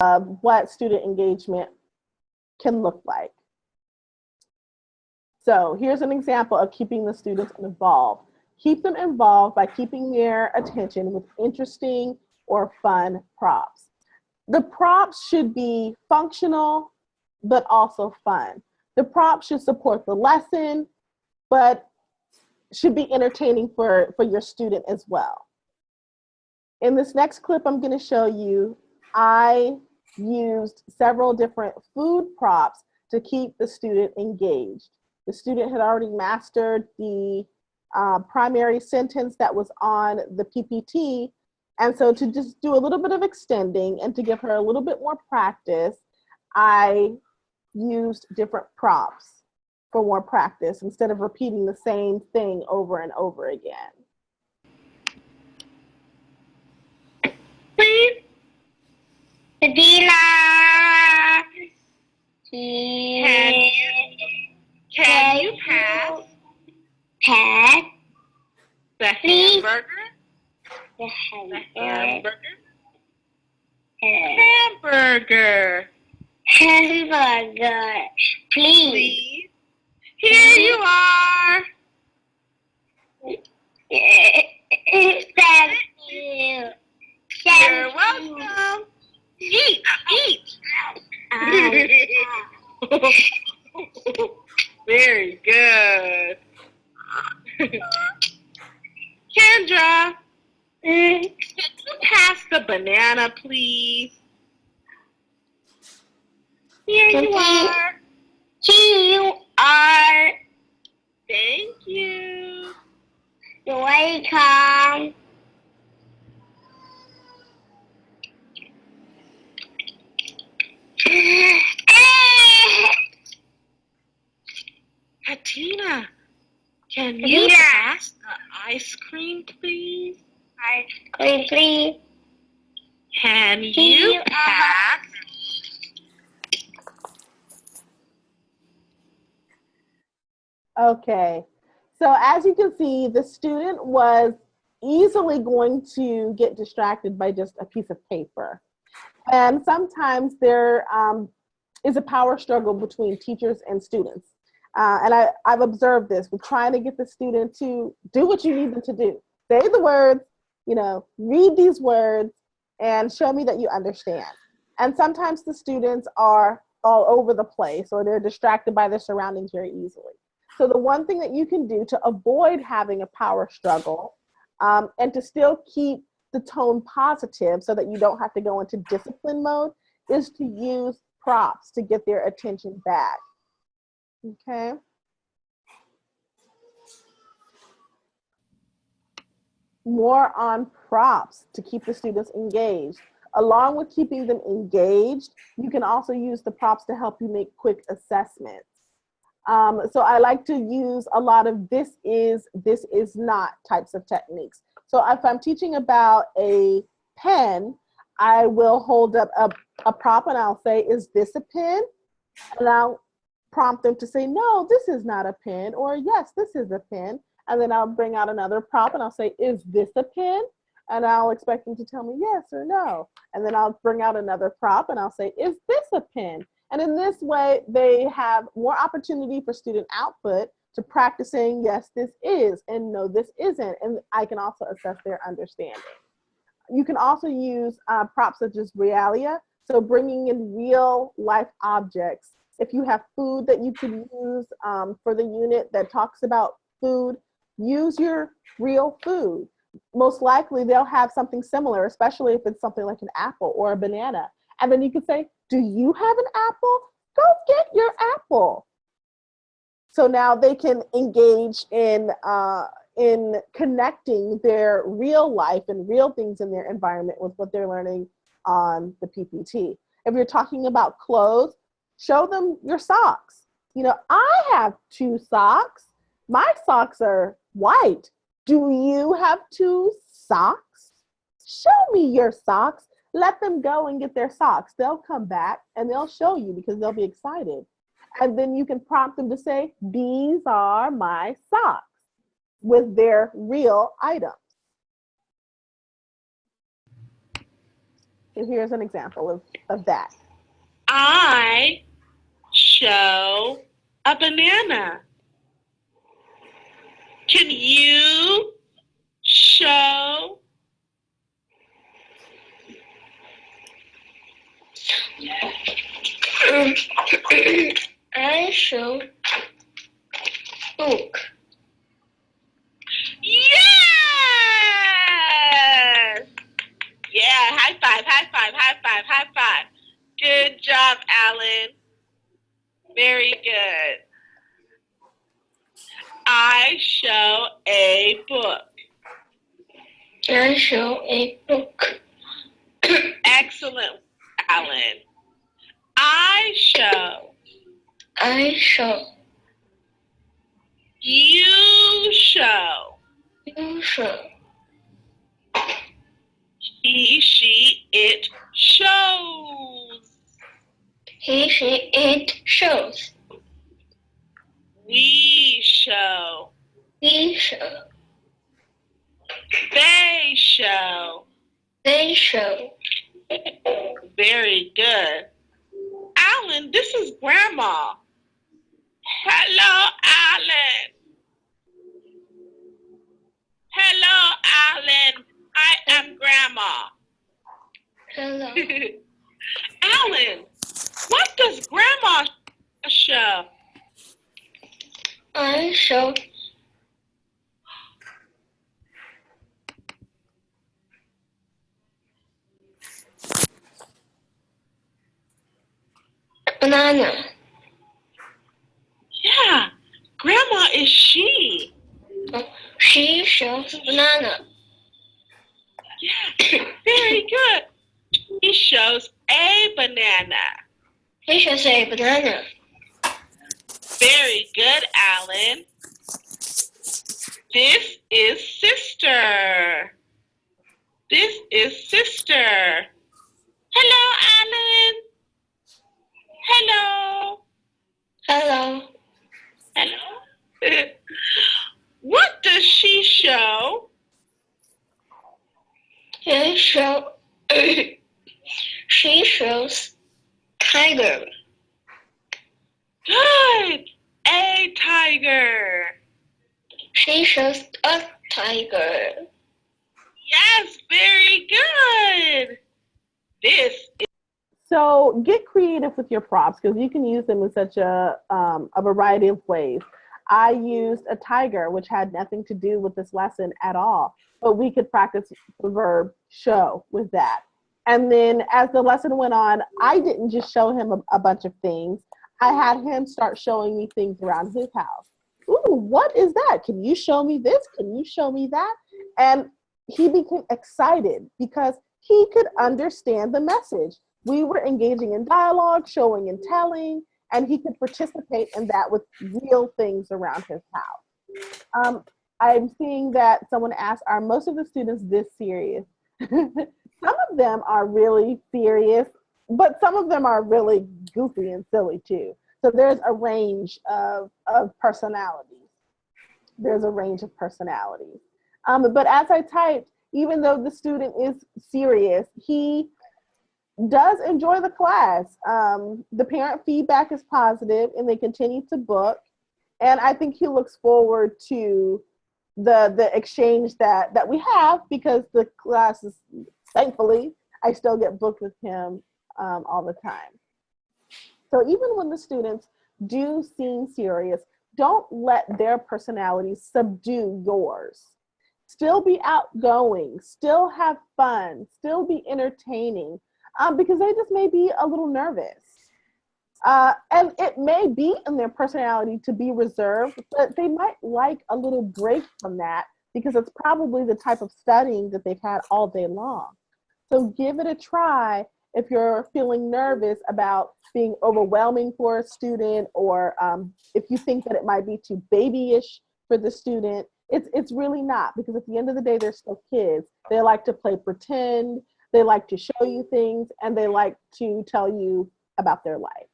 of what student engagement can look like. So here's an example of keeping the students involved. Keep them involved by keeping their attention with interesting or fun props. The props should be functional, but also fun. The props should support the lesson, but should be entertaining for your student as well. In this next clip I'm going to show you, I used several different food props to keep the student engaged. The student had already mastered the primary sentence that was on the PPT, and so to just do a little bit of extending and to give her a little bit more practice, I used different props for more practice instead of repeating the same thing over and over again. Please. Adina. Can you pass the hamburger? The hamburger. Hamburger. Hamburger. Please. Here you are. Thank you. You're welcome. Eat. Very good. Kendra, can you pass the banana, please? Here you are. Here you are. Thank you. You're welcome. Katina, can you pass the ice cream, please? Ice cream, please. Can you pass? Okay, so as you can see, the student was easily going to get distracted by just a piece of paper. And sometimes there is a power struggle between teachers and students. And I've observed this with trying to get the student to do what you need them to do. Say the words, read these words and show me that you understand. And sometimes the students are all over the place or they're distracted by their surroundings very easily. So the one thing that you can do to avoid having a power struggle and to still keep the tone positive so that you don't have to go into discipline mode is to use props to get their attention back. Okay. More on props to keep the students engaged. Along with keeping them engaged, you can also use the props to help you make quick assessments. So I like to use a lot of this is not types of techniques. So if I'm teaching about a pen, I will hold up a prop and I'll say, is this a pen? And I'll prompt them to say, no, this is not a pen, or yes, this is a pen. And then I'll bring out another prop and I'll say, is this a pen? And I'll expect them to tell me yes or no. And then I'll bring out another prop and I'll say, is this a pen? And in this way, they have more opportunity for student output to practice saying, yes, this is, and no, this isn't. And I can also assess their understanding. You can also use props such as realia, so bringing in real life objects. If you have food that you could use for the unit that talks about food, use your real food. Most likely they'll have something similar, especially if it's something like an apple or a banana. And then you can say, do you have an apple? Go get your apple. So now they can engage in connecting their real life and real things in their environment with what they're learning on the PPT. If you're talking about clothes, show them your socks. I have 2 socks. My socks are white. Do you have 2 socks? Show me your socks. Let them go and get their socks. They'll come back and they'll show you because they'll be excited. And then you can prompt them to say, these are my socks, with their real items. So here's an example of that. I show a banana. Can you show? I show book. Yes! Yeah, high five, high five, high five, high five. Good job, Alan. Very good. I show a book. I show a book. Excellent, Alan. I show. I show. You show. You show. He, she, it shows. He, she, it shows. We show. We show. They show. They show. Very good. Alan, this is Grandma. Hello, Alan. Hello, Alan. I am Grandma. Hello. Alan, what does Grandma show? I show banana. Yeah, Grandma is she. She shows banana. Yeah, very good. She shows a banana. He shows a banana. Very good, Alan. This is sister. This is sister. Hello, Alan. Hello. Hello. Hello. What does she show? He show. She shows tiger. Good. A tiger. She shows a tiger. Yes, very good. This is So get creative with your props because you can use them in such a variety of ways. I used a tiger, which had nothing to do with this lesson at all, but we could practice the verb show with that. And then as the lesson went on, I didn't just show him a bunch of things. I had him start showing me things around his house. Ooh, what is that? Can you show me this? Can you show me that? And he became excited because he could understand the message. We were engaging in dialogue, showing and telling, and he could participate in that with real things around his house. I'm seeing that someone asked, are most of the students this serious? Some of them are really serious, but some of them are really goofy and silly too. So there's a range of personalities. There's a range of personalities. But as I typed, even though the student is serious, he does enjoy the class. The parent feedback is positive and they continue to book. And I think he looks forward to the exchange that we have because the class is, thankfully, I still get booked with him all the time. So even when the students do seem serious, don't let their personality subdue yours. Still be outgoing, still have fun, still be entertaining, because they just may be a little nervous. And it may be in their personality to be reserved, but they might like a little break from that because it's probably the type of studying that they've had all day long. So give it a try if you're feeling nervous about being overwhelming for a student, or if you think that it might be too babyish for the student. It's really not, because at the end of the day, they're still kids. They like to play pretend, they like to show you things, and they like to tell you about their life.